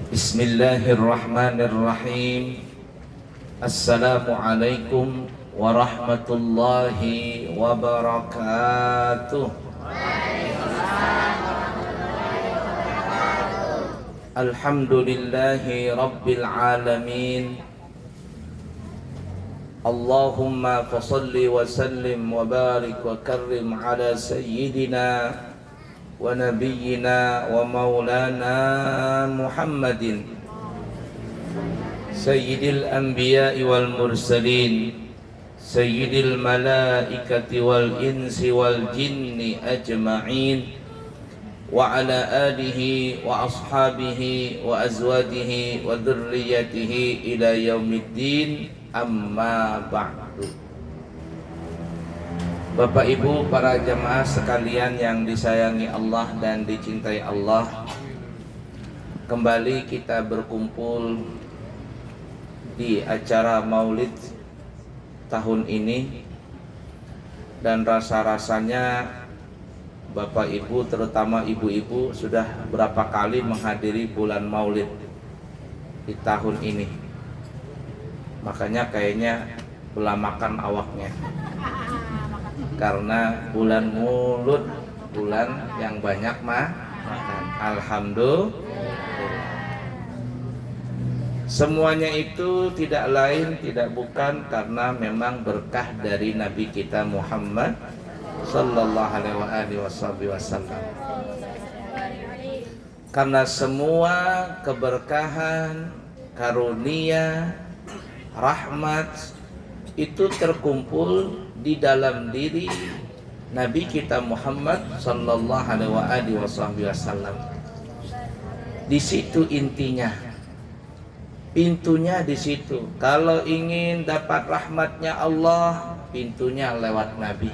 Bismillahirrahmanirrahim. Assalamualaikum warahmatullahi wabarakatuh. Alhamdulillahi rabbil alamin. Allahumma fasalli wa sallim wa barik wa karrim ala sayyidina wa nabiyyina wa maulana Muhammadin sayyidil anbiya'i wal mursalin sayyidil malaikati wal insi wal jinni ajma'in wa ala alihi wa ashabihi wa azwajihi wa dhurriyyatihi ila yaumiddin, amma ba'du. Bapak Ibu para jamaah sekalian yang disayangi Allah dan dicintai Allah, kembali kita berkumpul di acara Maulid tahun ini, dan rasa-rasanya Bapak Ibu, terutama ibu-ibu, sudah berapa kali menghadiri bulan Maulid di tahun ini. Makanya kayaknya belamakan awaknya, karena bulan Maulud, bulan yang banyak makan. Alhamdulillah. Semuanya itu tidak lain tidak bukan karena memang berkah dari Nabi kita Muhammad sallallahu alaihi wasallam. Karena semua keberkahan, karunia, rahmat itu terkumpul di dalam diri Nabi kita Muhammad sallallahu alaihi wasallam. Di situ intinya, pintunya di situ. Kalau ingin dapat rahmatnya Allah, pintunya lewat Nabi.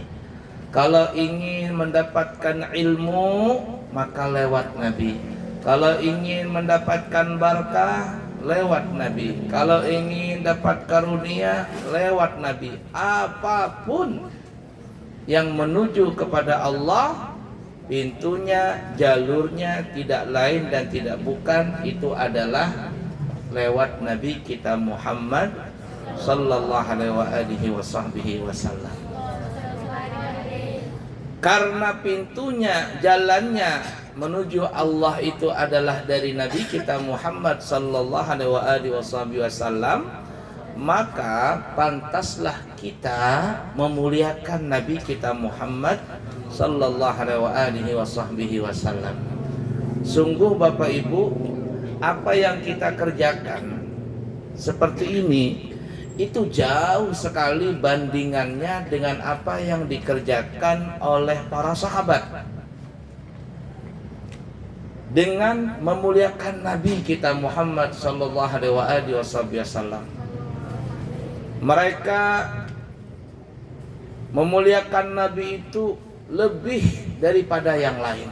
Kalau ingin mendapatkan ilmu, maka lewat Nabi. Kalau ingin mendapatkan barakah, lewat Nabi. Kalau ingin dapat karunia, lewat Nabi. Apapun yang menuju kepada Allah, pintunya, jalurnya tidak lain dan tidak bukan, itu adalah lewat Nabi kita Muhammad sallallahu alaihi wasallam. Karena pintunya, jalannya menuju Allah itu adalah dari Nabi kita Muhammad sallallahu alaihi wasallam, maka pantaslah kita memuliakan Nabi kita Muhammad sallallahu alaihi wasallam. Sungguh Bapak Ibu, apa yang kita kerjakan seperti ini itu jauh sekali bandingannya dengan apa yang dikerjakan oleh para sahabat dengan memuliakan Nabi kita Muhammad sallallahu alaihi wasallam. Mereka memuliakan Nabi itu lebih daripada yang lain.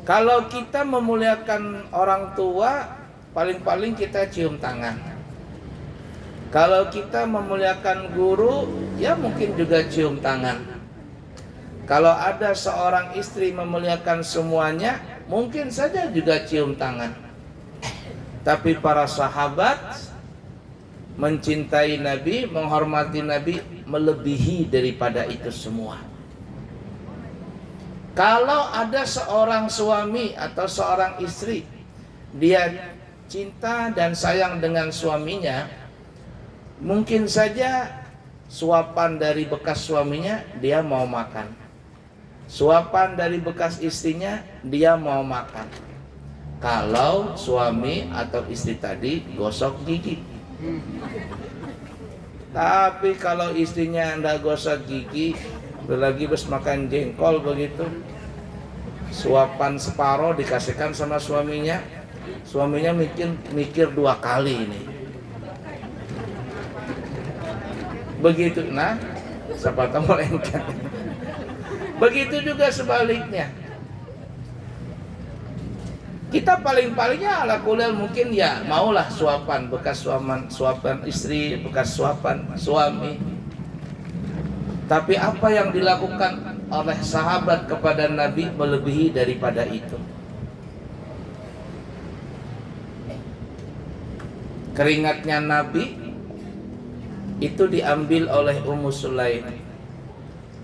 Kalau kita memuliakan orang tua, paling-paling kita cium tangan. Kalau kita memuliakan guru, ya mungkin juga cium tangan. Kalau ada seorang istri memuliakan semuanya, mungkin saja juga cium tangan. Tapi para sahabat mencintai Nabi, menghormati Nabi melebihi daripada itu semua. Kalau ada seorang suami atau seorang istri, dia cinta dan sayang dengan suaminya, mungkin saja suapan dari bekas suaminya dia mau makan, suapan dari bekas istrinya dia mau makan. Kalau suami atau istri tadi gosok gigi. Tapi kalau istrinya ndak gosok gigi, lagi bes makan jengkol begitu, suapan separoh dikasihkan sama suaminya, suaminya mikir dua kali ini. Begitu, nah, siapa tahu lengket. Begitu juga sebaliknya. Kita paling-palingnya ala kulel mungkin ya maulah suapan bekas suapan istri, bekas suapan suami. Tapi apa yang dilakukan oleh sahabat kepada Nabi melebihi daripada itu. Keringatnya Nabi itu diambil oleh Ummu Sulaim,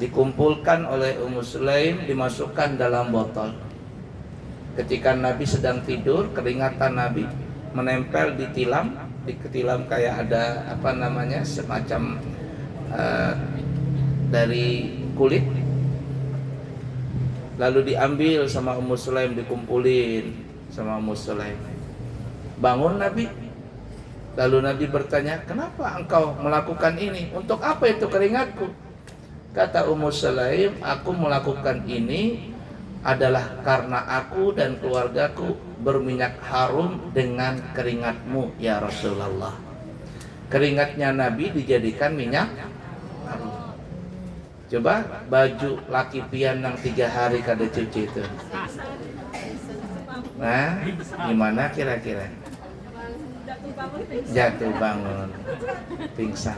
dikumpulkan oleh Ummu Sulaim, dimasukkan dalam botol. Ketika Nabi sedang tidur, keringatan Nabi menempel di tilam, di ketilam kayak ada apa namanya, semacam dari kulit. Lalu diambil sama Ummu Sulaim, dikumpulin sama Ummu Sulaim. Bangun Nabi. Lalu Nabi bertanya, kenapa engkau melakukan ini? Untuk apa itu keringatku? Kata Ummu Sulaim, aku melakukan ini adalah karena aku dan keluargaku berminyak harum dengan keringatmu ya Rasulullah. Keringatnya Nabi dijadikan minyak harum. Coba baju laki pian yang 3 hari kada cuci itu. Nah, gimana kira-kira? Jatuh bangun, pingsan.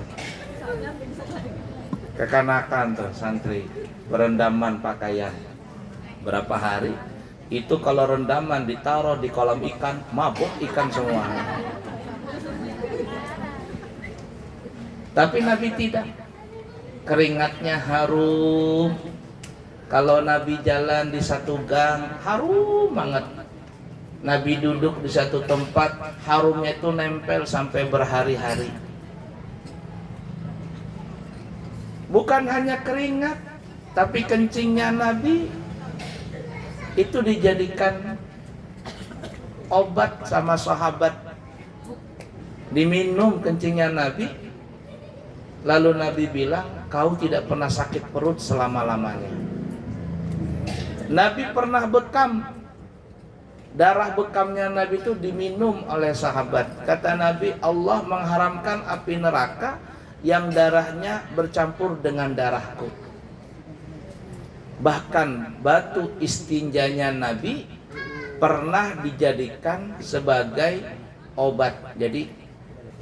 Kekanakan tuh santri berendaman pakaian berapa hari. Itu kalau rendaman ditaruh di kolam ikan, mabuk ikan semua. Tapi Nabi tidak. Keringatnya harum. Kalau Nabi jalan di satu gang, harum banget. Nabi duduk di satu tempat, harumnya itu nempel sampai berhari-hari. Bukan hanya keringat, tapi kencingnya Nabi itu dijadikan obat sama sahabat. Diminum kencingnya Nabi, lalu Nabi bilang, kau tidak pernah sakit perut selama-lamanya. Nabi pernah bekam. Darah bekamnya Nabi itu diminum oleh sahabat. Kata Nabi, Allah mengharamkan api neraka yang darahnya bercampur dengan darahku. Bahkan batu istinjanya Nabi pernah dijadikan sebagai obat. Jadi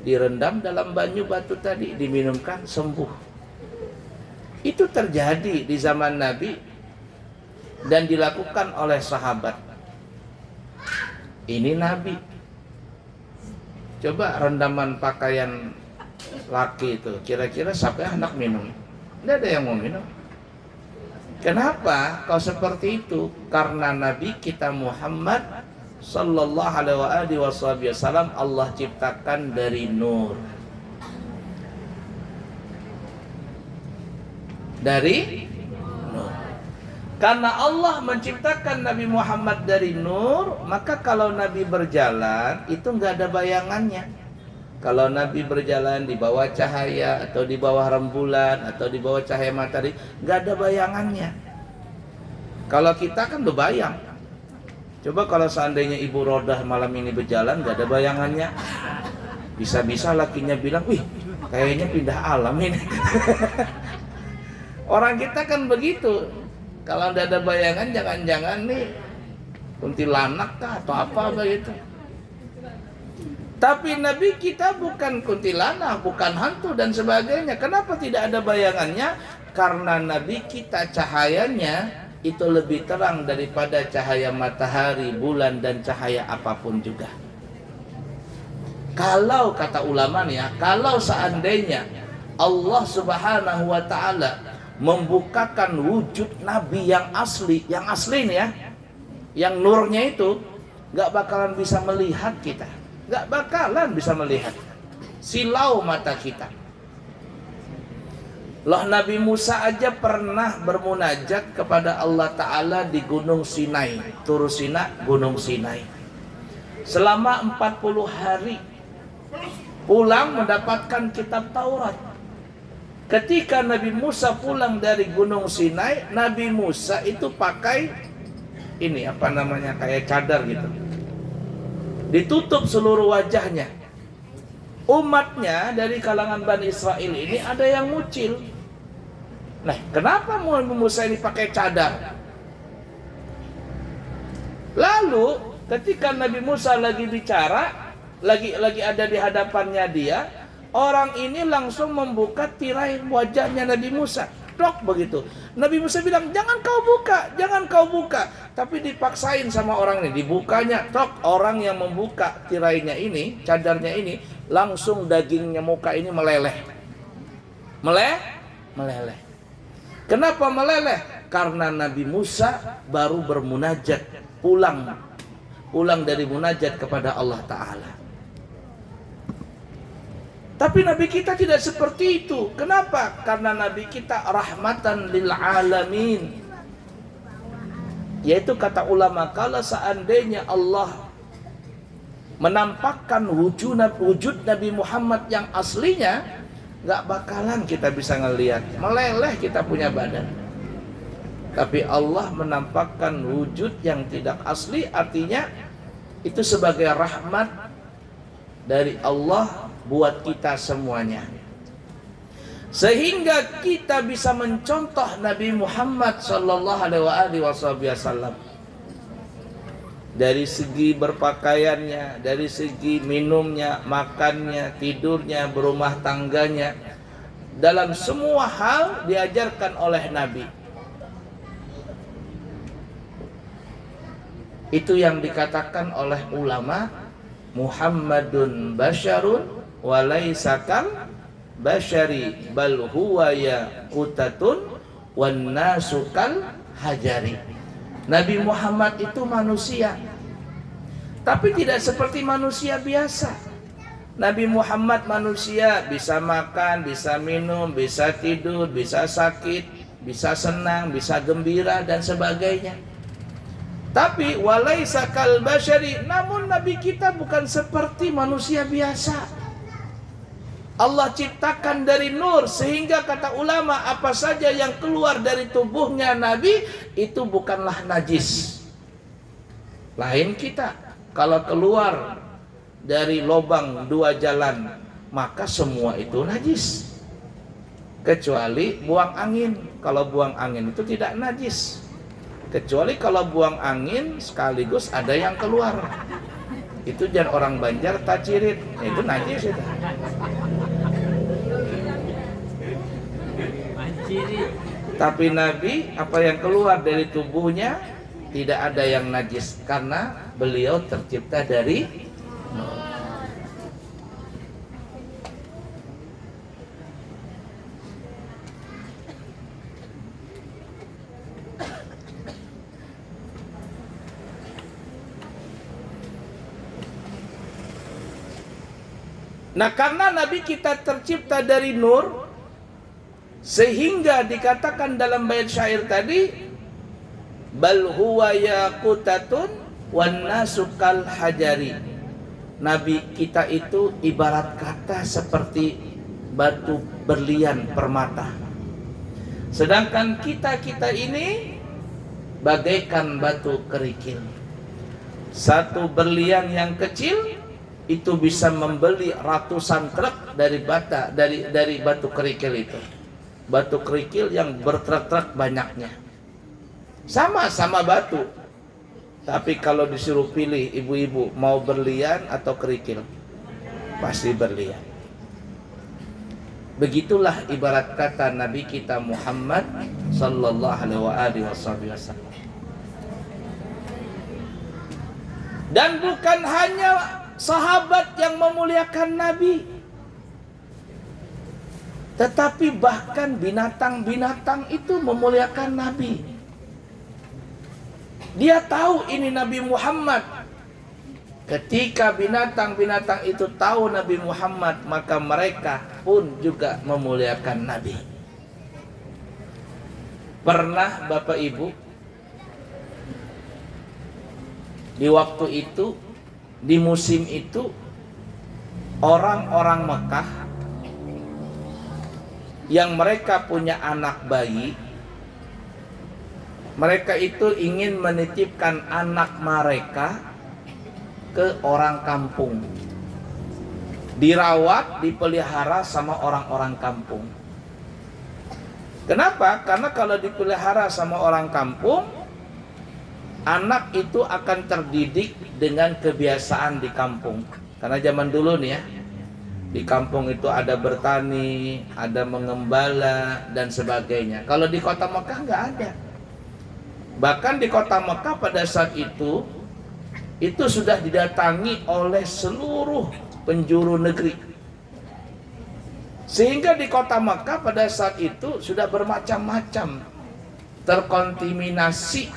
direndam dalam banyu batu tadi, diminumkan, sembuh. Itu terjadi di zaman Nabi dan dilakukan oleh sahabat. Ini Nabi. Coba rendaman pakaian laki itu, kira-kira siapa anak minum? Tidak ada yang mau minum. Kenapa kau seperti itu? Karena Nabi kita Muhammad sallallahu alaihi wasallam Allah ciptakan dari nur. Dari nur. Karena Allah menciptakan Nabi Muhammad dari nur, maka kalau Nabi berjalan itu nggak ada bayangannya. Kalau Nabi berjalan di bawah cahaya atau di bawah rembulan atau di bawah cahaya matahari, nggak ada bayangannya. Kalau kita kan berbayang. Coba kalau seandainya Ibu Rodah malam ini berjalan, nggak ada bayangannya, bisa-bisa lakinya bilang, wih, kayaknya pindah alam ini. Orang kita kan begitu. Kalau nggak ada bayangan, jangan-jangan nih kuntilanak kah atau apa begitu. Tapi Nabi kita bukan kuntilanak, bukan hantu dan sebagainya. Kenapa tidak ada bayangannya? Karena Nabi kita cahayanya itu lebih terang daripada cahaya matahari, bulan, dan cahaya apapun juga. Kalau kata ulama nih ya, kalau seandainya Allah Subhanahu wa Ta'ala membukakan wujud Nabi yang asli nih ya, yang nurnya itu, gak bakalan bisa melihat kita. Gak bakalan bisa melihat. Silau mata kita. Loh Nabi Musa aja pernah bermunajat kepada Allah Ta'ala di Gunung Sinai. Tur Sina, Gunung Sinai. Selama 40 hari. Pulang mendapatkan kitab Taurat. Ketika Nabi Musa pulang dari Gunung Sinai, Nabi Musa itu pakai ini apa namanya, kayak cadar gitu. Ditutup seluruh wajahnya. Umatnya dari kalangan Bani Israel ini ada yang mucil. Nah, kenapa Nabi Musa ini pakai cadar? Lalu ketika Nabi Musa lagi bicara, lagi ada di hadapannya dia, orang ini langsung membuka tirai wajahnya Nabi Musa. Dok begitu. Nabi Musa bilang, jangan kau buka. Tapi dipaksain sama orang ini, dibukanya. Tok, orang yang membuka tirainya ini, cadarnya ini, langsung dagingnya muka ini meleleh. Meleleh. Kenapa meleleh? Karena Nabi Musa baru bermunajat, pulang dari munajat kepada Allah Ta'ala. Tapi Nabi kita tidak seperti itu. Kenapa? Karena Nabi kita rahmatan lil alamin. Yaitu kata ulama, kalau seandainya Allah menampakkan wujud Nabi Muhammad yang aslinya, gak bakalan kita bisa ngelihat, meleleh kita punya badan. Tapi Allah menampakkan wujud yang tidak asli, artinya itu sebagai rahmat dari Allah buat kita semuanya, sehingga kita bisa mencontoh Nabi Muhammad sallallahu alaihi wasallam dari segi berpakaiannya, dari segi minumnya, makannya, tidurnya, berumah tangganya. Dalam semua hal diajarkan oleh Nabi. Itu yang dikatakan oleh ulama, Muhammadun basyarun walaysa kal basyari bal huwa yaqutatun wan nasu kal hajari. Nabi Muhammad itu manusia, tapi tidak seperti manusia biasa. Nabi Muhammad manusia, bisa makan, bisa minum, bisa tidur, bisa sakit, bisa senang, bisa gembira dan sebagainya. Tapi walaisa kal basyari, namun Nabi kita bukan seperti manusia biasa. Allah ciptakan dari nur, sehingga kata ulama, apa saja yang keluar dari tubuhnya Nabi itu bukanlah najis. Lain kita, kalau keluar dari lubang dua jalan, maka semua itu najis, kecuali buang angin. Kalau buang angin itu tidak najis, kecuali kalau buang angin sekaligus ada yang keluar. Itu jangan orang Banjar tacirit, itu najis itu. Tapi Nabi, apa yang keluar dari tubuhnya tidak ada yang najis, karena beliau tercipta dari nur. Nah, karena Nabi kita tercipta dari nur, sehingga dikatakan dalam bait syair tadi, bal huwa yaqutatun wan nasu kal hajari. Nabi kita itu ibarat kata seperti batu berlian permata, sedangkan kita ini bagaikan batu kerikil. Satu berlian yang kecil itu bisa membeli ratusan truk dari batu kerikil itu. Batu kerikil yang bertruk-truk banyaknya. Sama-sama batu, tapi kalau disuruh pilih ibu-ibu mau berlian atau kerikil, pasti berlian. Begitulah ibarat kata Nabi kita Muhammad sallallahu alaihi wasallam. Dan bukan hanya sahabat yang memuliakan Nabi, tetapi bahkan binatang-binatang itu memuliakan Nabi. Dia tahu ini Nabi Muhammad. Ketika binatang-binatang itu tahu Nabi Muhammad, maka mereka pun juga memuliakan Nabi. Pernah Bapak Ibu, di waktu itu, di musim itu, orang-orang Mekah yang mereka punya anak bayi, mereka itu ingin menitipkan anak mereka ke orang kampung, dirawat, dipelihara sama orang-orang kampung. Kenapa? Karena kalau dipelihara sama orang kampung, anak itu akan terdidik dengan kebiasaan di kampung. Karena zaman dulu nih ya, di kampung itu ada bertani, ada mengembala dan sebagainya. Kalau di kota Mekah nggak ada. Bahkan di kota Mekah pada saat itu sudah didatangi oleh seluruh penjuru negeri. Sehingga di kota Makkah pada saat itu sudah bermacam-macam terkontaminasi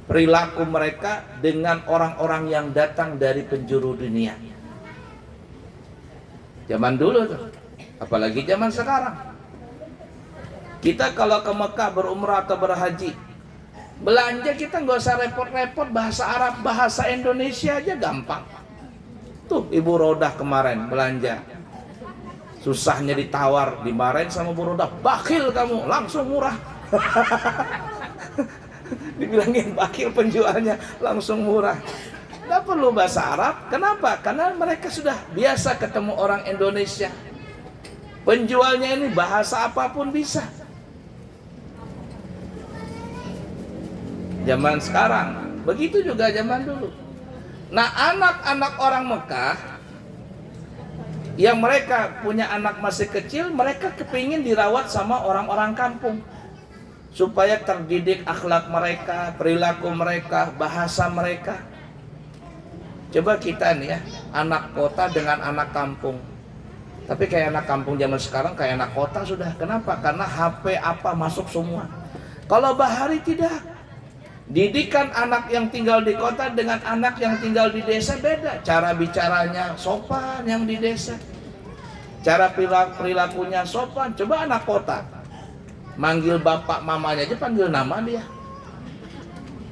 perilaku mereka dengan orang-orang yang datang dari penjuru dunia. Zaman dulu tuh, apalagi zaman sekarang. Kita kalau ke Mekah berumrah atau berhaji, belanja kita nggak usah repot-repot, bahasa Arab, bahasa Indonesia aja gampang. Tuh Ibu Rodah kemarin belanja, susahnya ditawar, dimarahin sama Bu Rodah, bakhil kamu, langsung murah. Dibilangin bakhil penjualnya, langsung murah. Nggak perlu bahasa Arab. Kenapa? Karena mereka sudah biasa ketemu orang Indonesia. Penjualnya ini bahasa apapun bisa. Zaman sekarang, begitu juga zaman dulu. Nah, anak-anak orang Mekah yang mereka punya anak masih kecil, mereka kepingin dirawat sama orang-orang kampung supaya terdidik akhlak mereka, perilaku mereka, bahasa mereka. Coba kita nih ya, anak kota dengan anak kampung. Tapi kayak anak kampung zaman sekarang kayak anak kota sudah. Kenapa? Karena HP apa masuk semua. Kalau Bahari tidak. Didikan anak yang tinggal di kota dengan anak yang tinggal di desa beda. Cara bicaranya sopan yang di desa, cara perilakunya sopan. Coba anak kota, manggil bapak mamanya aja panggil nama dia.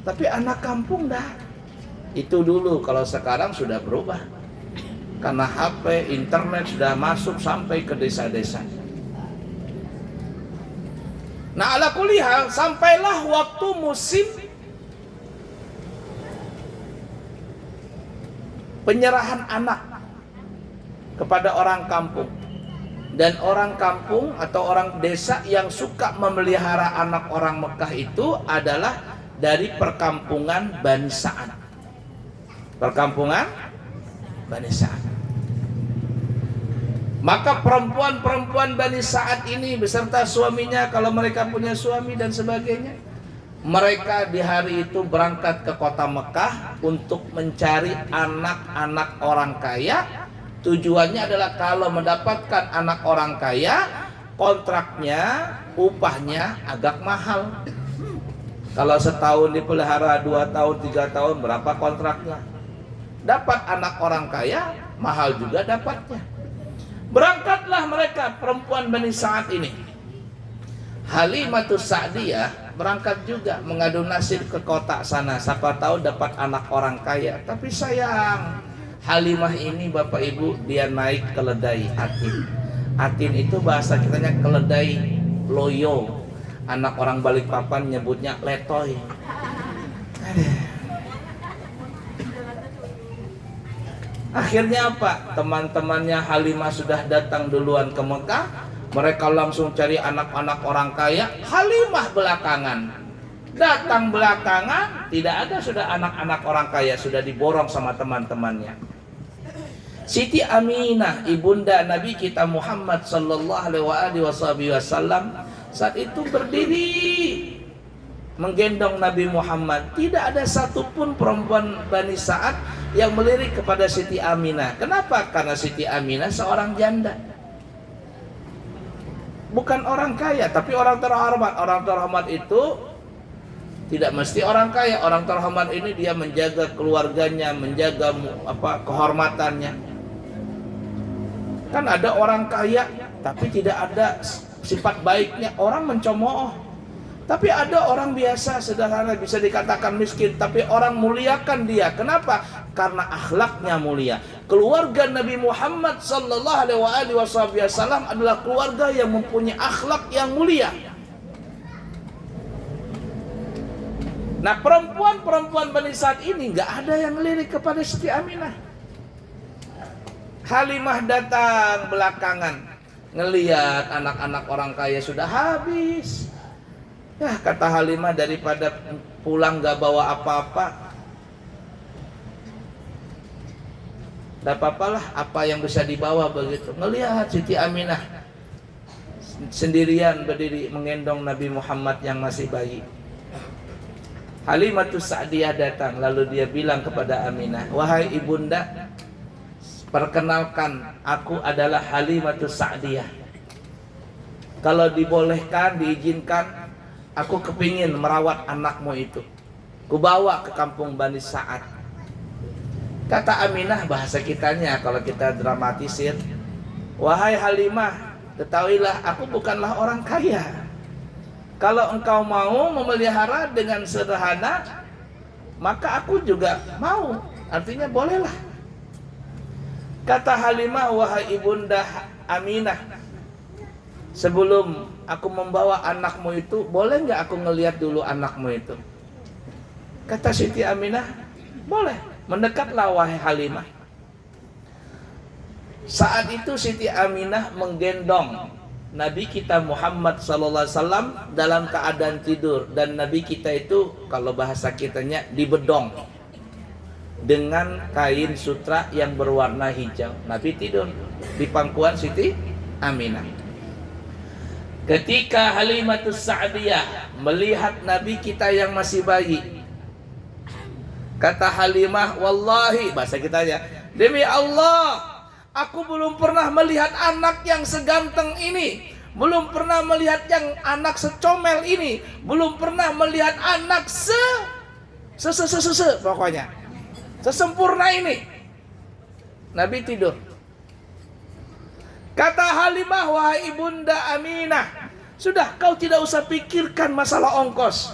Tapi anak kampung dah. Itu dulu, kalau sekarang sudah berubah. Karena HP, internet sudah masuk sampai ke desa-desa. Nah, ala kulli hal, sampailah waktu musim penyerahan anak kepada orang kampung. Dan orang kampung atau orang desa yang suka memelihara anak orang Mekah itu adalah dari perkampungan Bani Sa'ad. Perkampungan Bani Sa'ad. Maka perempuan-perempuan Bani Sa'ad ini beserta suaminya, kalau mereka punya suami dan sebagainya, mereka di hari itu berangkat ke kota Mekah untuk mencari anak-anak orang kaya. Tujuannya adalah kalau mendapatkan anak orang kaya, kontraknya, upahnya agak mahal. Kalau setahun dipelihara 2 tahun, 3 tahun, berapa kontraknya? Dapat anak orang kaya, mahal juga dapatnya. Berangkatlah mereka, perempuan Bani Sa'ad ini. Halimatus Sa'diyah berangkat juga mengadu nasib ke kota sana. Siapa tahu dapat anak orang kaya. Tapi sayang, Halimah ini Bapak Ibu, dia naik keledai Atin. Atin itu bahasa kitanya keledai loyo. Anak orang Balikpapan nyebutnya letoy. Akhirnya apa? Teman-temannya Halimah sudah datang duluan ke Mekah. Mereka langsung cari anak-anak orang kaya. Halimah belakangan. Datang belakangan, tidak ada sudah anak-anak orang kaya, sudah diborong sama teman-temannya. Siti Aminah, ibunda Nabi kita Muhammad sallallahu alaihi wasallam, saat itu berdiri menggendong Nabi Muhammad. Tidak ada satupun perempuan Bani Sa'ad yang melirik kepada Siti Aminah. Kenapa? Karena Siti Aminah seorang janda, bukan orang kaya, tapi orang terhormat. Orang terhormat itu tidak mesti orang kaya. Orang terhormat ini dia menjaga keluarganya, menjaga kehormatannya. Kan ada orang kaya tapi tidak ada sifat baiknya, orang mencemooh. Tapi ada orang biasa, sederhana, bisa dikatakan miskin, tapi orang muliakan dia. Kenapa? Karena akhlaknya mulia. Keluarga Nabi Muhammad sallallahu alaihi wasallam adalah keluarga yang mempunyai akhlak yang mulia. Nah, perempuan-perempuan Bani Sa'ad ini nggak ada yang lirik kepada Siti Aminah. Halimah datang belakangan, ngelihat anak-anak orang kaya sudah habis. Ya, kata Halimah, daripada pulang gak bawa apa-apa, gak apa-apalah apa yang bisa dibawa begitu. Ngelihat Siti Aminah sendirian berdiri menggendong Nabi Muhammad yang masih bayi. Halimatus Sa'diyah datang, lalu dia bilang kepada Aminah, wahai ibunda, perkenalkan, aku adalah Halimatus Sa'diyah. Kalau dibolehkan, diizinkan, aku kepingin merawat anakmu itu. Kubawa ke kampung Bani Sa'ad. Kata Aminah, bahasa kitanya kalau kita dramatisir, wahai Halimah, ketahuilah aku bukanlah orang kaya. Kalau engkau mau memelihara dengan sederhana, maka aku juga mau. Artinya bolehlah. Kata Halimah, wahai ibunda Aminah, sebelum aku membawa anakmu itu, boleh nggak aku ngelihat dulu anakmu itu? Kata Siti Aminah, boleh. Mendekatlah wahai Halimah. Saat itu Siti Aminah menggendong Nabi kita Muhammad SAW dalam keadaan tidur, dan Nabi kita itu kalau bahasa kitanya dibedong dengan kain sutra yang berwarna hijau. Nabi tidur di pangkuan Siti Aminah. Ketika Halimatus Sa'diyah melihat Nabi kita yang masih bayi, kata Halimah, wallahi, bahasa kitanya, demi Allah, aku belum pernah melihat anak yang seganteng ini, belum pernah melihat yang anak secomel ini, belum pernah melihat anak pokoknya sesempurna ini. Nabi tidur. Kata Halimah, wahai ibunda Aminah, sudah, kau tidak usah pikirkan masalah ongkos.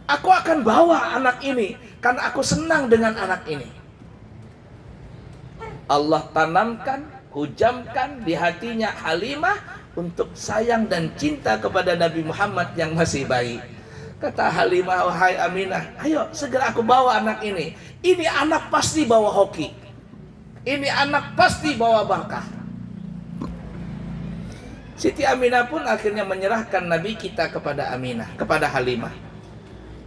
Aku akan bawa anak ini karena aku senang dengan anak ini. Allah tanamkan, hujamkan di hatinya Halimah untuk sayang dan cinta kepada Nabi Muhammad yang masih bayi. Kata Halimah, wahai Aminah, ayo segera aku bawa anak ini. Ini anak pasti bawa hoki. Ini anak pasti bawa berkah. Siti Aminah pun akhirnya menyerahkan Nabi kita kepada Aminah, kepada Halimah.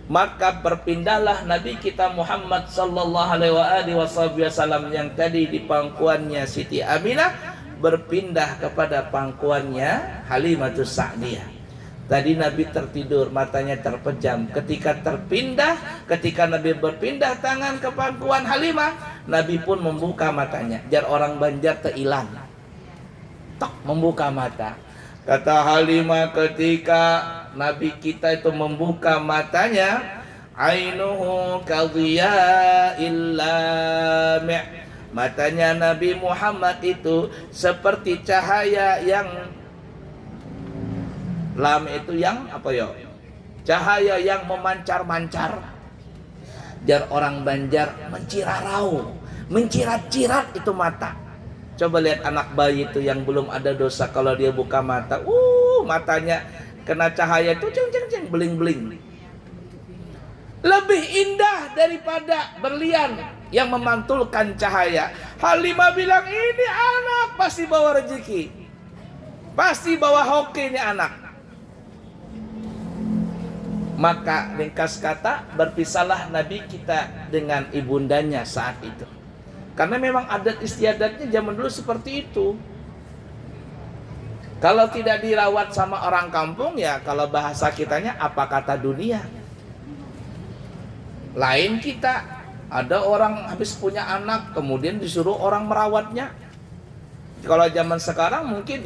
Maka berpindahlah Nabi kita Muhammad sallallahu alaihi wasallam yang tadi di pangkuannya Siti Aminah berpindah kepada pangkuannya Halimatus Sa'diyah. Tadi Nabi tertidur, matanya terpejam. Ketika Nabi berpindah tangan ke pangkuan Halimah, Nabi pun membuka matanya. Jar orang Banjar teilang. Tok, membuka mata. Kata Halimah, ketika Nabi kita itu membuka matanya, ainuhu kadhiya'il lami'. Matanya Nabi Muhammad itu seperti cahaya yang lam itu yang apa ya? Cahaya yang memancar-mancar. Jar orang Banjar mencirarau, mencirat-cirat itu mata. Coba lihat anak bayi itu yang belum ada dosa, kalau dia buka mata, matanya kena cahaya itu ceng, beling-beling. Lebih indah daripada berlian yang memantulkan cahaya. Halimah bilang, ini anak pasti bawa rezeki, pasti bawa hoki ini anak. Maka ringkas kata, berpisahlah Nabi kita dengan ibundanya saat itu. Karena memang adat istiadatnya zaman dulu seperti itu. Kalau tidak dirawat sama orang kampung, ya kalau bahasa kitanya apa kata dunia. Lain kita, ada orang habis punya anak kemudian disuruh orang merawatnya. Kalau zaman sekarang mungkin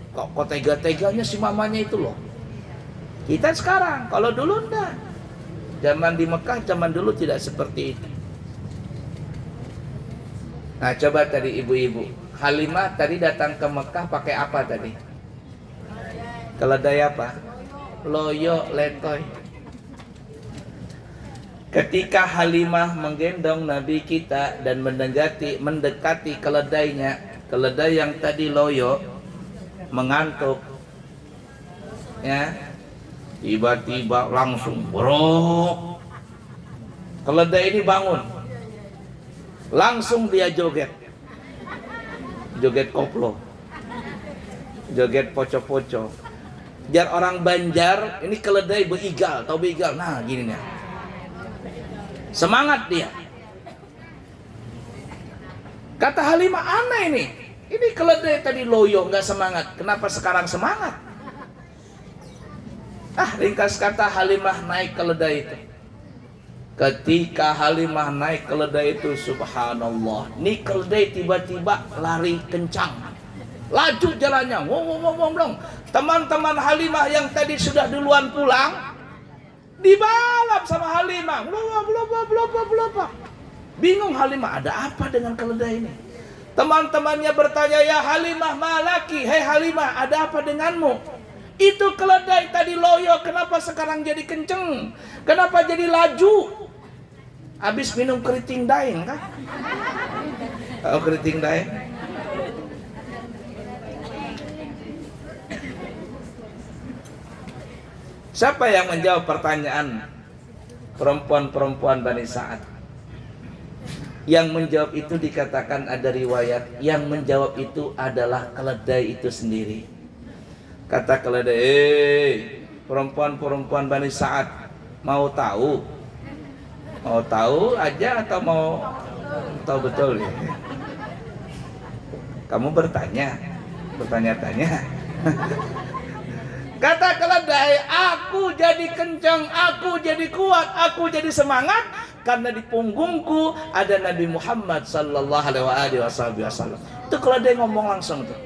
kok tega-teganya si mamanya itu loh. Kita sekarang, kalau dulu enggak. Zaman di Mekah, zaman dulu tidak seperti itu. Nah, coba tadi ibu-ibu, Halimah tadi datang ke Mekah pakai apa tadi? Keledai apa? Loyo, letoy. Ketika Halimah menggendong Nabi kita dan mendekati keledainya, keledai yang tadi loyo mengantuk, ya, tiba-tiba langsung brok, keledai ini bangun, langsung dia joget koplo, joget poco-poco. Jar orang Banjar, ini keledai beigal, tahu beigal? Nah gini nih, semangat dia. Kata Halimah, aneh ini keledai tadi loyo nggak semangat, kenapa sekarang semangat? Ringkas kata Halimah naik keledai itu. Ketika Halimah naik keledai itu, subhanallah, nih keledai tiba-tiba lari kencang, laju jalannya, ngomong. Teman-teman Halimah yang tadi sudah duluan pulang dibalap sama Halimah, belum. Bingung Halimah, ada apa dengan keledai ini? Teman-temannya bertanya, ya Halimah malaki, hei Halimah, ada apa denganmu? Itu keledai tadi loyo, kenapa sekarang jadi kenceng? Kenapa jadi laju? Habis minum keriting daeng kan? Oh, keriting daeng. Siapa yang menjawab pertanyaan perempuan-perempuan Bani Sa'ad? Yang menjawab itu dikatakan ada riwayat, yang menjawab itu adalah keledai itu sendiri. Kata keledai, perempuan-perempuan Bani Sa'ad, mau tahu? Mau tahu aja atau mau tahu betul? Kamu bertanya-tanya. Kata keledai, aku jadi kencang, aku jadi kuat, aku jadi semangat karena di punggungku ada Nabi Muhammad sallallahu alaihi wasallam. Itu keledai ngomong langsung tuh.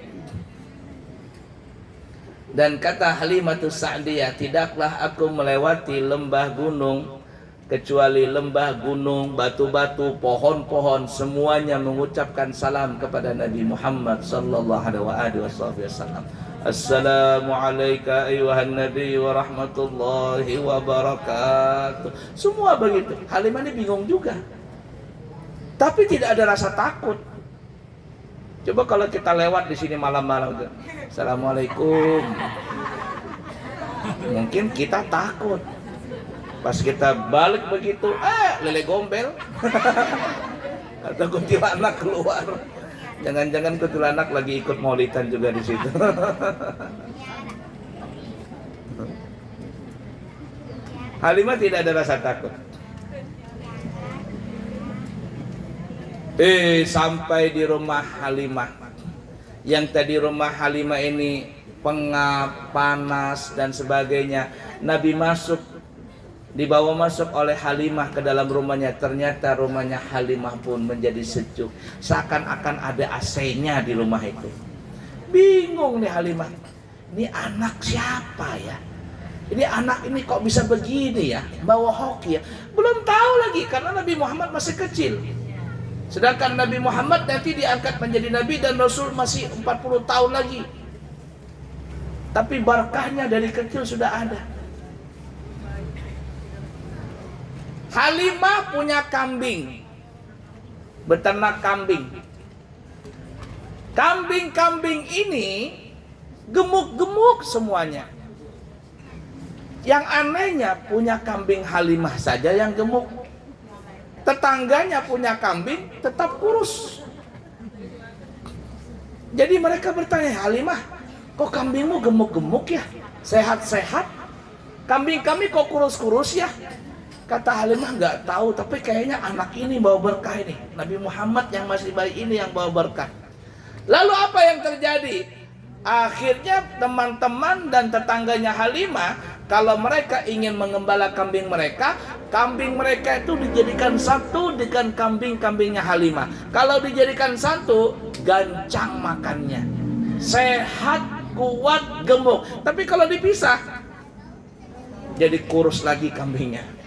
Dan kata Halimatus Sa'diyah, tidaklah aku melewati lembah gunung kecuali lembah gunung, batu-batu, pohon-pohon semuanya mengucapkan salam kepada Nabi Muhammad sallallahu alaihi wasallam. Assalamu alayka ayuhan nabi wa rahmatullahi wa barakatuh. Semua begitu. Halimah ini bingung juga, tapi tidak ada rasa takut. Coba kalau kita lewat di sini malam-malam, Assalamualaikum, mungkin kita takut. Pas kita balik begitu, lele gombel atau kuntilanak keluar. Jangan-jangan kuntilanak lagi ikut maulidan juga di situ. Halimah tidak ada rasa takut. Sampai di rumah Halimah. Yang tadi rumah Halimah ini pengap, panas dan sebagainya. Nabi dibawa masuk oleh Halimah ke dalam rumahnya. Ternyata rumahnya Halimah pun menjadi sejuk, seakan-akan ada AC-nya di rumah itu. Bingung nih Halimah, ini anak siapa ya? Ini anak ini kok bisa begini ya, bawa hoki ya? Belum tahu lagi karena Nabi Muhammad masih kecil. Sedangkan Nabi Muhammad nanti diangkat menjadi Nabi dan Rasul masih 40 tahun lagi. Tapi barakahnya dari kecil sudah ada. Halimah punya kambing, beternak kambing. Kambing-kambing ini gemuk-gemuk semuanya. Yang anehnya punya kambing Halimah saja yang gemuk. Tetangganya punya kambing tetap kurus. Jadi mereka bertanya, Halimah, kok kambingmu gemuk-gemuk ya? Sehat-sehat? Kambing kami kok kurus-kurus ya? Kata Halimah, nggak tahu, tapi kayaknya anak ini bawa berkah ini. Nabi Muhammad yang masih bayi ini yang bawa berkah. Lalu apa yang terjadi? Akhirnya teman-teman dan tetangganya Halimah, kalau mereka ingin mengembala kambing mereka itu dijadikan satu dengan kambing-kambingnya Halimah. Kalau dijadikan satu, gancang makannya, sehat, kuat, gemuk. Tapi kalau dipisah, jadi kurus lagi kambingnya.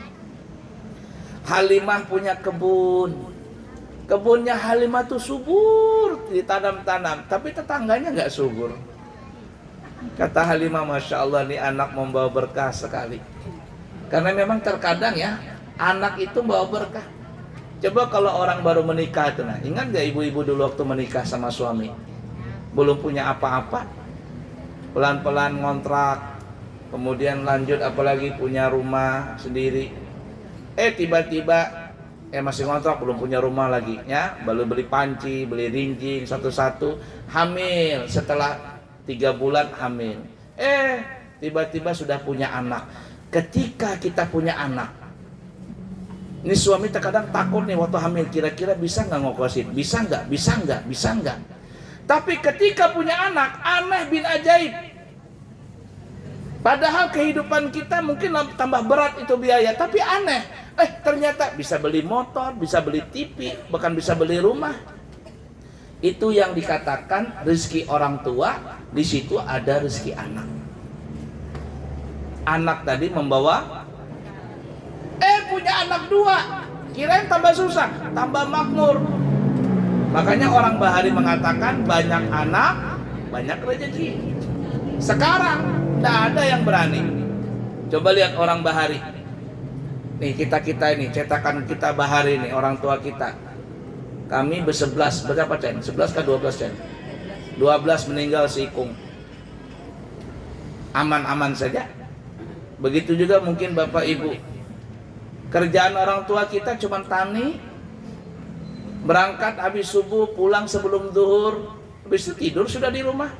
Halimah punya kebunnya Halimah tuh subur, ditanam-tanam, tapi tetangganya nggak subur. Kata Halimah, Masya Allah, nih anak membawa berkah sekali. Karena memang terkadang ya, anak itu membawa berkah. Coba kalau orang baru menikah itu, ingat gak ibu-ibu dulu waktu menikah sama suami, belum punya apa-apa, pelan-pelan ngontrak, kemudian lanjut apalagi punya rumah sendiri. Tiba-tiba masih ngontrak, belum punya rumah lagi ya, baru beli panci, beli rinjing satu-satu, hamil. Setelah 3 bulan hamil, tiba-tiba sudah punya anak. Ketika kita punya anak, ini suami terkadang takut nih waktu hamil, kira-kira bisa nggak ngokosin, bisa nggak. Tapi ketika punya anak, aneh bin ajaib. Padahal kehidupan kita mungkin tambah berat itu biaya, tapi aneh. Ternyata bisa beli motor, bisa beli TV, bahkan bisa beli rumah. Itu yang dikatakan rezeki orang tua, di situ ada rezeki anak. Anak tadi membawa, punya anak 2, kirain tambah susah, tambah makmur. Makanya orang Bahari mengatakan banyak anak, banyak rezeki. Sekarang tidak ada yang berani. Coba lihat orang Bahari. Nih kita ini cetakan kita Bahari nih, orang tua kita. Kami bersebelas, berapa Cen? 11 ke 12 Cen? 12 meninggal seikung. Aman-aman saja. Begitu juga mungkin Bapak Ibu. Kerjaan orang tua kita cuma tani, berangkat habis subuh, pulang sebelum zuhur, habis itu tidur sudah di rumah.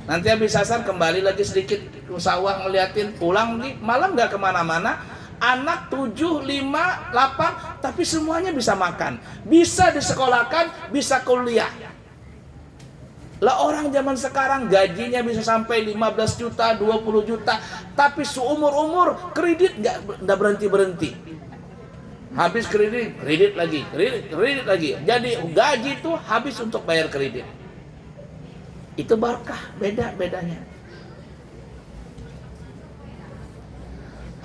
Nanti habis asar kembali lagi sedikit ke sawah ngeliatin, pulang lagi, malam nggak kemana-mana. Anak 7, 5, 8, tapi semuanya bisa makan, bisa disekolahkan, bisa kuliah. Lah orang zaman sekarang gajinya bisa sampai 15 juta, 20 juta, tapi seumur-umur kredit nggak berhenti-berhenti. Habis kredit lagi, kredit lagi. Jadi gaji itu habis untuk bayar kredit. Itu berkah, bedanya.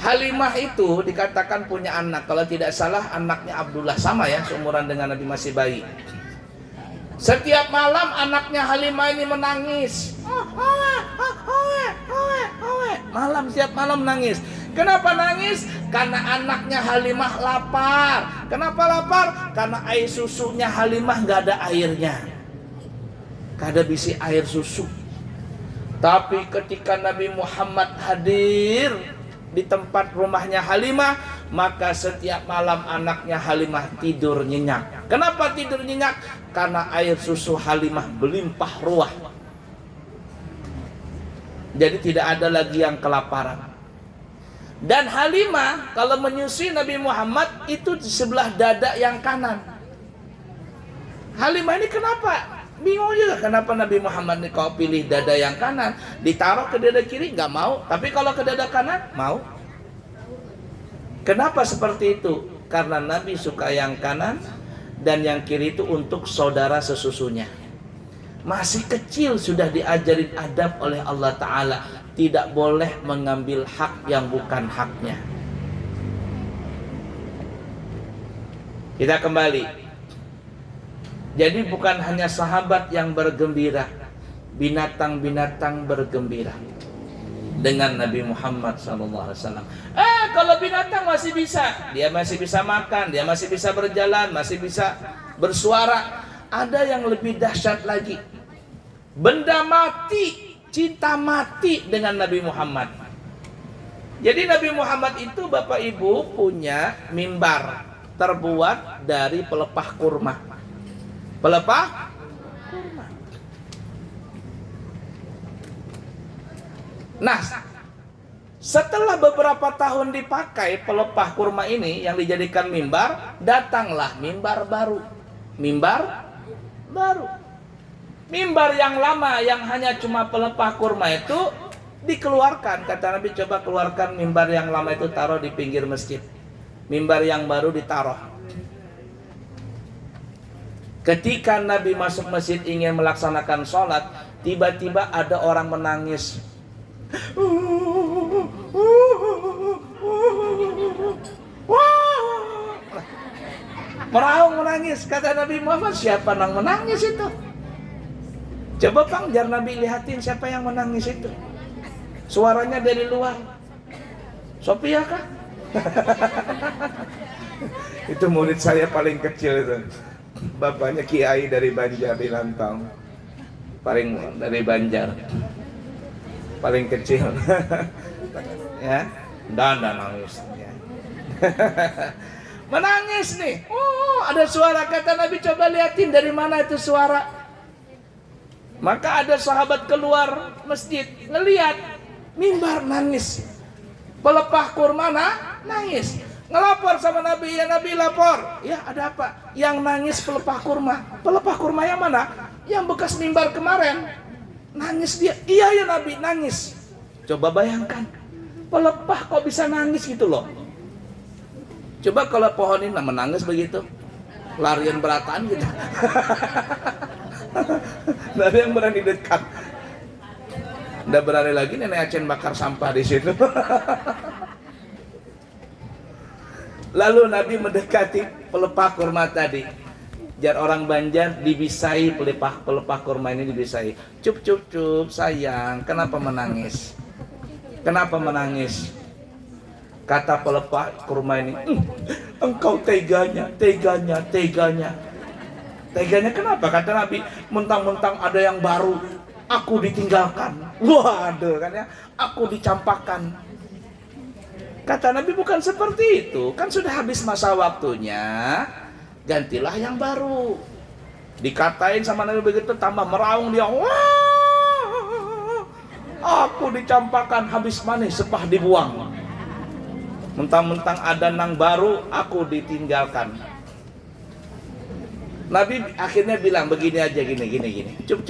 Halimah itu dikatakan punya anak, kalau tidak salah anaknya Abdullah, sama ya, seumuran dengan Nabi, masih bayi. Setiap malam anaknya Halimah ini menangis. Malam, setiap malam nangis. Kenapa nangis? Karena anaknya Halimah lapar. Kenapa lapar? Karena air susunya Halimah nggak ada airnya. Kada bisi air susu. Tapi ketika Nabi Muhammad hadir di tempat rumahnya Halimah, maka setiap malam anaknya Halimah tidur nyenyak. Kenapa tidur nyenyak? Karena air susu Halimah berlimpah ruah. Jadi tidak ada lagi yang kelaparan. Dan Halimah kalau menyusui Nabi Muhammad itu di sebelah dada yang kanan. Halimah ini kenapa? Bingung juga kenapa Nabi Muhammad ini kau pilih dada yang kanan, ditaruh ke dada kiri nggak mau, tapi kalau ke dada kanan mau. Kenapa seperti itu? Karena Nabi suka yang kanan dan yang kiri itu untuk saudara sesusunya. Masih kecil sudah diajarin adab oleh Allah Ta'ala, tidak boleh mengambil hak yang bukan haknya. Kita kembali. Jadi bukan hanya sahabat yang bergembira, binatang-binatang bergembira dengan Nabi Muhammad SAW. Kalau binatang masih bisa, dia masih bisa makan, dia masih bisa berjalan, masih bisa bersuara. Ada yang lebih dahsyat lagi, benda mati, cinta mati dengan Nabi Muhammad. Jadi Nabi Muhammad itu Bapak Ibu punya mimbar terbuat dari pelepah kurma. Pelepah kurma. Nah, setelah beberapa tahun dipakai pelepah kurma ini yang dijadikan mimbar, datanglah mimbar baru. Mimbar baru. Mimbar yang lama yang hanya cuma pelepah kurma itu dikeluarkan. Kata Nabi, coba keluarkan mimbar yang lama itu, taruh di pinggir masjid. Mimbar yang baru ditaruh. Ketika Nabi masuk masjid ingin melaksanakan sholat, tiba-tiba ada orang menangis. Meraung menangis. Kata Nabi Muhammad, siapa yang menangis itu? Coba Bang, biar Nabi lihatin siapa yang menangis itu. Suaranya dari luar. Sophia kah? Itu murid saya paling kecil itu. Bapaknya Kiai dari Banjar di Lantau. Paling dari Banjar. Paling kecil. Ya, dan nangis. Ya. Menangis nih. Ada suara, kata Nabi, coba liatin dari mana itu suara. Maka ada sahabat keluar masjid, ngelihat mimbar, nangis. Pelepah kurma nangis. Ngelapor sama Nabi, ya Nabi lapor. Ya ada apa? Yang nangis pelepah kurma. Pelepah kurma yang mana? Yang bekas mimbar kemarin. Nangis dia. Iya ya Nabi, nangis. Coba bayangkan, pelepah kok bisa nangis gitu loh. Coba kalau pohon ini menangis begitu, larian berataan gitu. Nggak ada yang berani dekat. Nggak berani lagi nenek Aceh bakar sampah di situ. Lalu Nabi mendekati pelepah kurma tadi. Jar orang Banjar dibisai pelepah kurma ini dibisai. Cup cup cup sayang, kenapa menangis? Kenapa menangis? Kata pelepah kurma ini, engkau teganya. Teganya kenapa? Kata Nabi, mentang-mentang ada yang baru, aku ditinggalkan. Waduh kan ya, aku dicampakkan. Kata Nabi, bukan seperti itu. Kan sudah habis masa waktunya, gantilah yang baru. Dikatain sama Nabi begitu, tambah meraung dia. Wah, aku dicampakkan, habis manis, sepah dibuang. Mentang-mentang ada nang baru, aku ditinggalkan. Nabi akhirnya bilang begini aja, gini. Cup,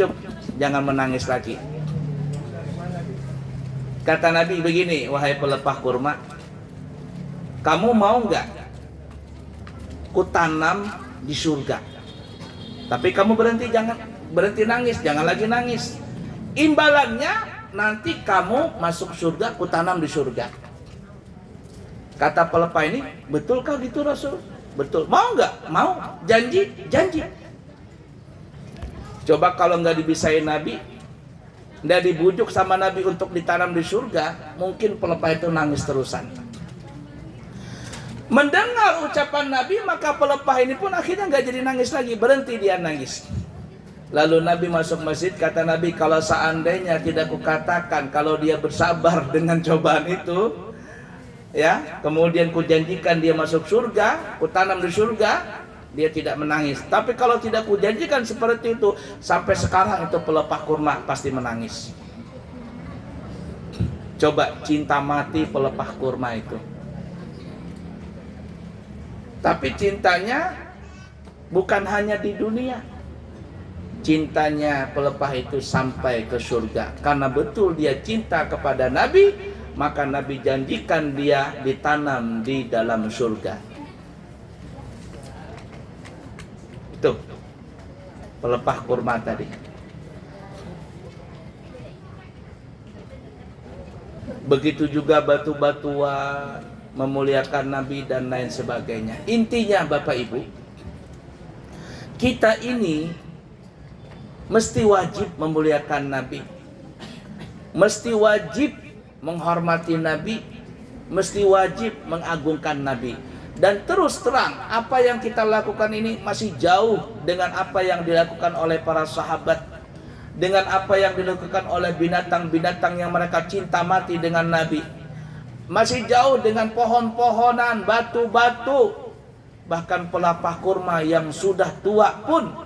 jangan menangis lagi. Kata Nabi begini, wahai pelepah kurma, kamu mau nggak kutanam di surga? Tapi kamu jangan berhenti nangis, jangan lagi nangis. Imbalannya nanti kamu masuk surga, kutanam di surga. Kata pelepah ini, betulkah gitu Rasul? Betul. Mau nggak? Mau. Janji. Coba kalau nggak dibisain Nabi, nggak dibujuk sama Nabi untuk ditanam di surga, mungkin pelepah itu nangis terusan. Mendengar ucapan Nabi, maka pelepah ini pun akhirnya nggak jadi nangis lagi, berhenti dia nangis. Lalu Nabi masuk masjid, kata Nabi, kalau seandainya tidak kukatakan kalau dia bersabar dengan cobaan itu, ya, kemudian kujanjikan dia masuk surga, kutanam di surga, dia tidak menangis. Tapi kalau tidak kujanjikan seperti itu, sampai sekarang itu pelepah kurma pasti menangis. Coba cinta mati pelepah kurma itu. Tapi cintanya bukan hanya di dunia. Cintanya pelepah itu sampai ke surga. Karena betul dia cinta kepada Nabi, maka Nabi janjikan dia ditanam di dalam surga. Itu pelepah kurma tadi. Begitu juga batu-batuan memuliakan Nabi dan lain sebagainya. Intinya Bapak Ibu, kita ini mesti wajib memuliakan Nabi, mesti wajib menghormati Nabi, mesti wajib mengagungkan Nabi. Dan terus terang, apa yang kita lakukan ini masih jauh dengan apa yang dilakukan oleh para sahabat, dengan apa yang dilakukan oleh binatang-binatang yang mereka cinta mati dengan Nabi. Masih jauh dengan pohon-pohonan, batu-batu, bahkan pelepah kurma yang sudah tua pun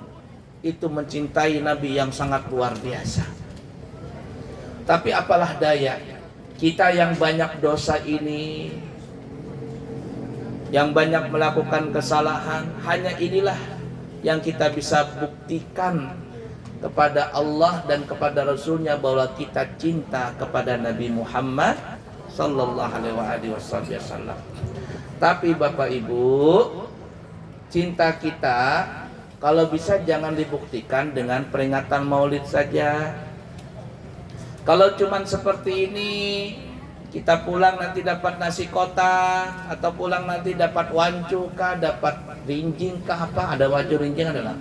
itu mencintai Nabi yang sangat luar biasa. Tapi apalah daya, kita yang banyak dosa ini, yang banyak melakukan kesalahan, hanya inilah yang kita bisa buktikan kepada Allah dan kepada Rasulnya bahwa kita cinta kepada Nabi Muhammad sallallahu alaihi wasallam. Tapi Bapak Ibu, cinta kita kalau bisa jangan dibuktikan dengan peringatan Maulid saja. Kalau cuman seperti ini, kita pulang nanti dapat nasi kotak, atau pulang nanti dapat wancu kah, dapat rinjing kah, apa? Ada wancu rinjing adalah?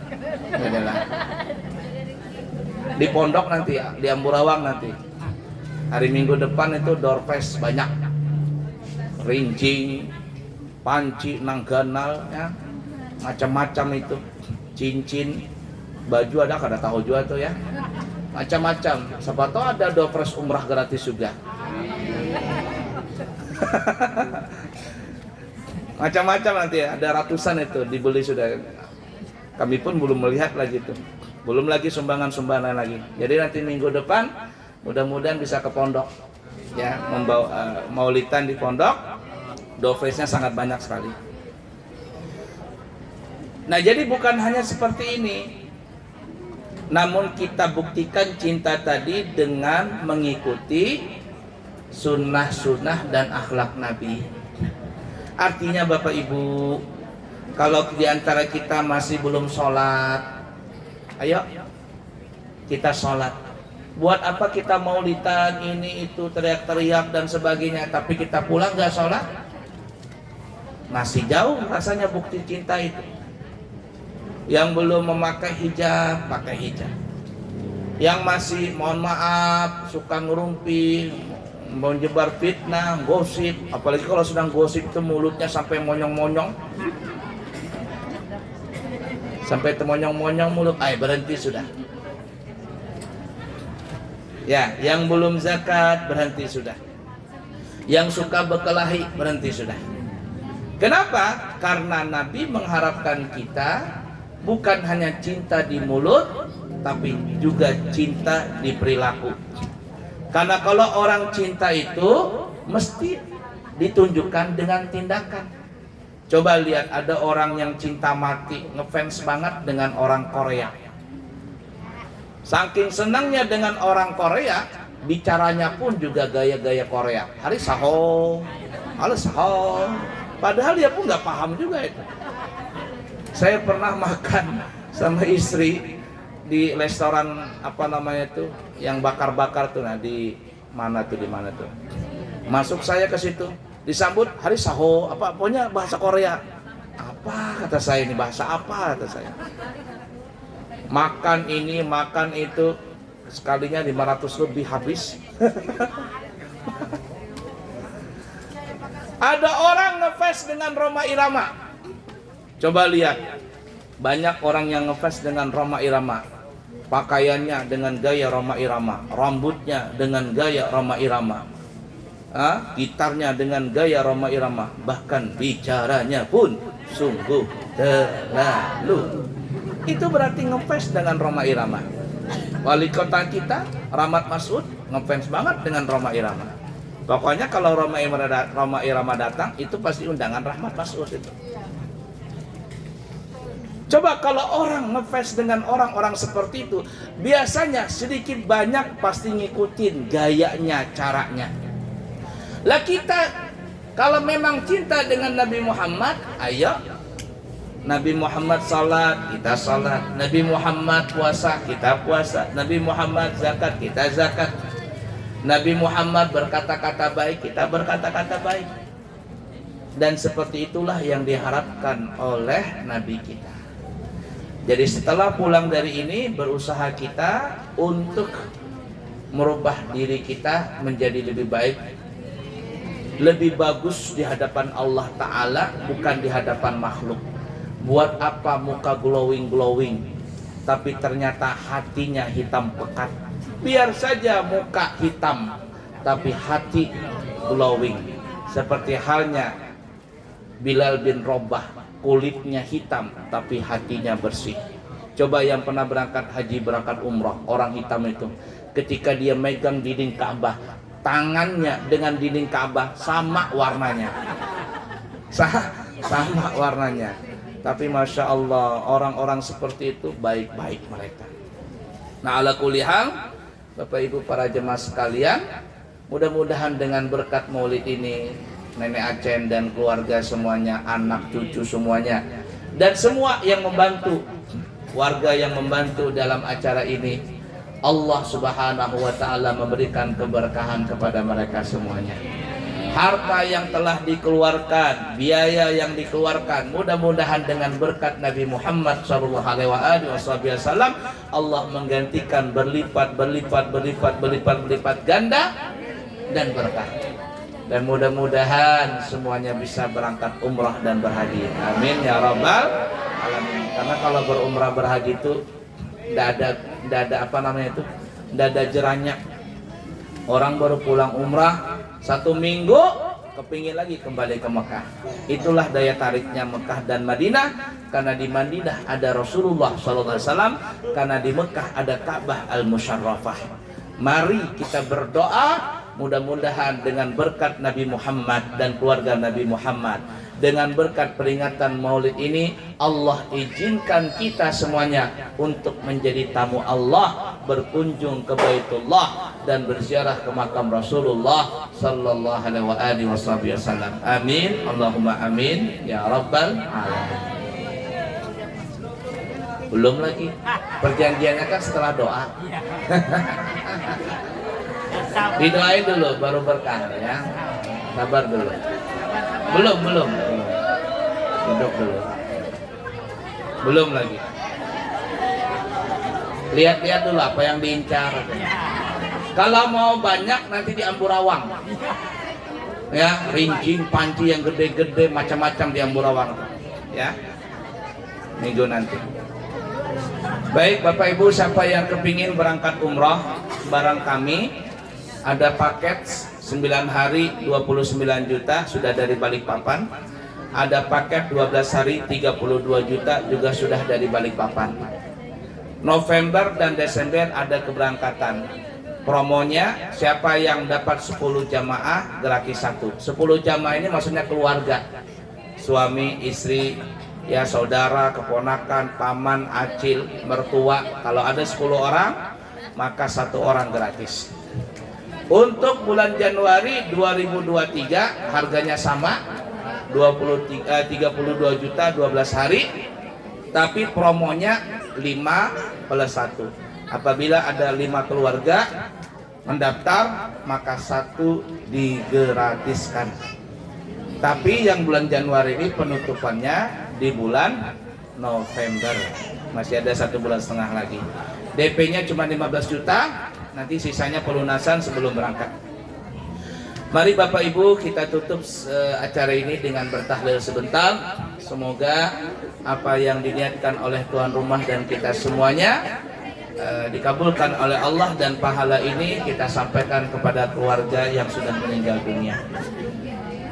Di pondok nanti ya, di Amburawang nanti. Hari Minggu depan itu doorpress banyak, rinjing, panci, nangganal, ya, macam-macam itu, cincin, baju ada, kada tahu juga tuh ya, macam-macam. Siapa tahu ada doorpress umrah gratis juga. Macam-macam nanti ya, ada ratusan itu dibeli sudah. Kami pun belum melihat lagi itu, belum lagi sumbangan-sumbangan lagi. Jadi nanti minggu depan mudah-mudahan bisa ke pondok ya, membawa maulidan di pondok. Doorpressnya sangat banyak sekali. Nah, jadi bukan hanya seperti ini, namun kita buktikan cinta tadi dengan mengikuti sunnah-sunnah dan akhlak Nabi. Artinya Bapak Ibu, kalau di antara kita masih belum sholat, ayo kita sholat. Buat apa kita maulidan ini itu teriak-teriak dan sebagainya, tapi kita pulang gak sholat? Masih jauh rasanya bukti cinta itu. Yang belum memakai hijab, pakai hijab. Yang masih mohon maaf suka ngerumpi, menyebar fitnah, gosip, apalagi kalau sedang gosip itu mulutnya sampai monyong-monyong, sampai temonyong-monyong mulut, berhenti sudah. Ya, yang belum zakat berhenti sudah. Yang suka berkelahi berhenti sudah. Kenapa? Karena Nabi mengharapkan kita bukan hanya cinta di mulut, tapi juga cinta di perilaku. Karena kalau orang cinta itu mesti ditunjukkan dengan tindakan. Coba lihat, ada orang yang cinta mati, ngefans banget dengan orang Korea. Saking senangnya dengan orang Korea, bicaranya pun juga gaya-gaya Korea. Hari saho, halo saho. Padahal dia pun nggak paham juga itu. Saya pernah makan sama istri di restoran apa namanya tuh, yang bakar-bakar tuh, nah di mana tuh, masuk saya ke situ, disambut hari saho, apa pokoknya bahasa Korea. Apa kata saya, ini bahasa apa kata saya. Makan ini makan itu, sekalinya 500 lebih habis. Ada orang ngefans dengan Rhoma Irama. Coba lihat, banyak orang yang ngefans dengan Rhoma Irama. Pakaiannya dengan gaya Rhoma Irama, rambutnya dengan gaya Rhoma Irama, gitarnya dengan gaya Rhoma Irama, bahkan bicaranya pun sungguh terlalu. Itu berarti ngefans dengan Rhoma Irama. Wali kota kita Rahmat Masud ngefans banget dengan Rhoma Irama. Pokoknya kalau Rhoma Irama datang, itu pasti undangan Rahmat Masud itu. Coba kalau orang ngefans dengan orang-orang seperti itu, biasanya sedikit banyak pasti ngikutin gayanya, caranya. Lah kita kalau memang cinta dengan Nabi Muhammad, ayo Nabi Muhammad salat, kita salat. Nabi Muhammad puasa, kita puasa. Nabi Muhammad zakat, kita zakat. Nabi Muhammad berkata-kata baik, kita berkata-kata baik. Dan seperti itulah yang diharapkan oleh Nabi kita. Jadi setelah pulang dari ini, berusaha kita untuk merubah diri kita menjadi lebih baik, lebih bagus di hadapan Allah Ta'ala, bukan di hadapan makhluk. Buat apa muka glowing-glowing, tapi ternyata hatinya hitam pekat. Biar saja muka hitam, tapi hati glowing. Seperti halnya Bilal bin Rabah, kulitnya hitam tapi hatinya bersih. Coba yang pernah berangkat haji, berangkat umrah, orang hitam itu, ketika dia megang dinding Ka'bah, tangannya dengan dinding Ka'bah sama warnanya, sama warnanya. Tapi Masya Allah, orang-orang seperti itu baik-baik mereka. Nah, ala kulli hal, Bapak Ibu para jemaah sekalian, mudah-mudahan dengan berkat maulid ini, Nenek Acen dan keluarga semuanya, anak cucu semuanya, dan semua yang membantu, warga yang membantu dalam acara ini, Allah Subhanahu wa Ta'ala memberikan keberkahan kepada mereka semuanya. Harta yang telah dikeluarkan, biaya yang dikeluarkan, mudah-mudahan dengan berkat Nabi Muhammad SAW, Allah menggantikan berlipat ganda dan berkah. Dan mudah-mudahan semuanya bisa berangkat umrah dan berhaji. Amin ya rabbal alamin. Karena kalau berumrah berhaji itu tidak ada apa namanya itu, tidak ada jeranya. Orang baru pulang umrah 1 minggu, kepingin lagi kembali ke Mekah. Itulah daya tariknya Mekah dan Madinah. Karena di Madinah ada Rasulullah SAW, karena di Mekah ada Ka'bah al-Musyarrafah. Mari kita berdoa, mudah-mudahan dengan berkat Nabi Muhammad dan keluarga Nabi Muhammad, dengan berkat peringatan maulid ini, Allah izinkan kita semuanya untuk menjadi tamu Allah berkunjung ke Baitullah dan berziarah ke makam Rasulullah sallallahu alaihi wasallam. Amin, Allahumma amin ya rabbal alamin. Belum lagi, perjanjiannya kan setelah doa. Didoain dulu baru berkah ya. Sabar dulu. Belum. Duduk dulu. Belum lagi. Lihat-lihat dulu apa yang diincar. Kalau mau banyak nanti di Amburawang. Ya, rincing, panci yang gede-gede macam-macam di Amburawang. Ya. Minggu nanti. Baik Bapak Ibu, siapa yang kepingin berangkat umrah bareng kami, ada paket 9 hari 29 juta sudah dari Balikpapan. Ada paket 12 hari 32 juta juga sudah dari Balikpapan. November dan Desember ada keberangkatan. Promonya siapa yang dapat 10 jamaah gratis 1. 10 jamaah ini maksudnya keluarga. Suami, istri, ya saudara, keponakan, paman, acil, mertua. Kalau ada 10 orang maka 1 orang gratis. Untuk bulan Januari 2023 harganya sama 32 juta 12 hari, tapi promonya 5 plus 1. Apabila ada 5 keluarga mendaftar maka 1 digratiskan. Tapi yang bulan Januari ini penutupannya di bulan November. Masih ada 1,5 bulan lagi. DP-nya cuma 15 juta, nanti sisanya pelunasan sebelum berangkat. Mari Bapak Ibu kita tutup acara ini dengan bertahlil sebentar. Semoga apa yang diniatkan oleh tuan rumah dan kita semuanya dikabulkan oleh Allah, dan pahala ini kita sampaikan kepada keluarga yang sudah meninggal dunia.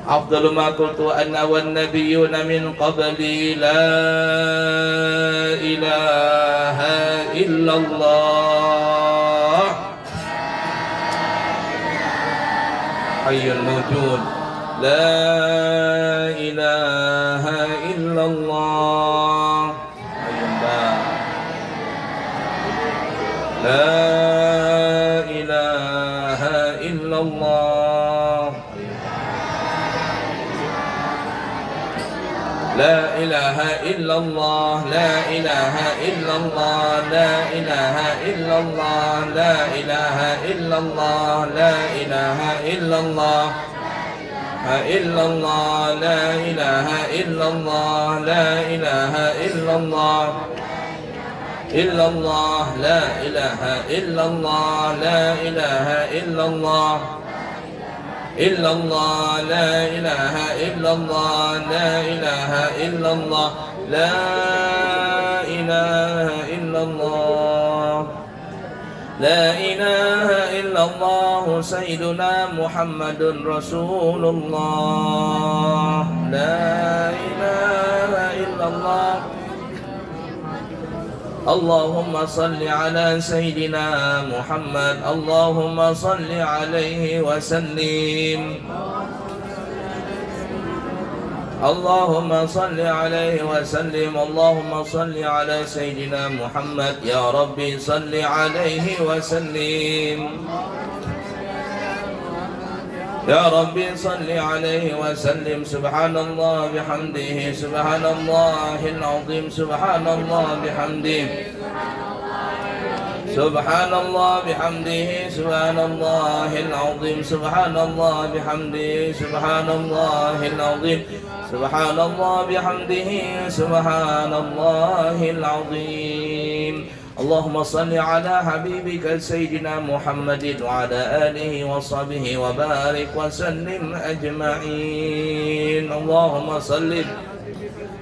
Afdalu ma qultu anna wan nabiyyuna min qabli la ilaha illallah hayyul mawjud la ilaha illallah hayyul la ilaha illallah la ilaha illallah la ilaha illallah la ilaha illallah la ilaha illallah la ilaha illallah illallah la ilaha illallah la ilaha illallah illallah la ilaha illallah la ilaha illallah illallah la ilaha illallah la ilaha illallah la ilaha illallah la ilaha illallah sayyiduna Muhammadun Rasulullah la ilaha illallah Allahumma salli ala Sayyidina Muhammad Allahumma salli alaihi wa sallim Allahumma salli alaihi wa sallim Allahumma salli ala Sayyidina Muhammad Ya Rabbi salli alaihi wa sallim Ya Rabbi salli alaihi wa sallim Subhanallah bihamdihi Subhanallahil azim Subhanallah bihamdihi Subhanallah bihamdihi Subhanallahil azim Subhanallah bihamdihi Subhanallahil azim Subhanallah bihamdihi Subhanallahil azim Allahumma salli ala habibika Sayyidina Muhammadin wa ala alihi wa sahbihi wa barik wa sallim ajma'in Allahumma salli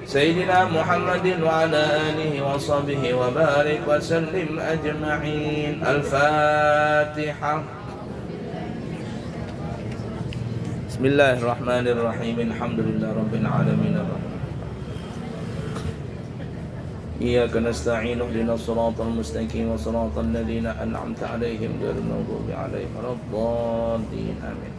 Sayyidina Muhammadin wa ala alihi wa sahbihi wa barik wa sallim ajma'in Al-Fatiha Bismillahirrahmanirrahim Alhamdulillah Rabbil Alamin إياك نستعين اهدنا الصراط المستقيم صراط الذين أنعمت عليهم غير المغضوب عليهم ولا الضالين آمين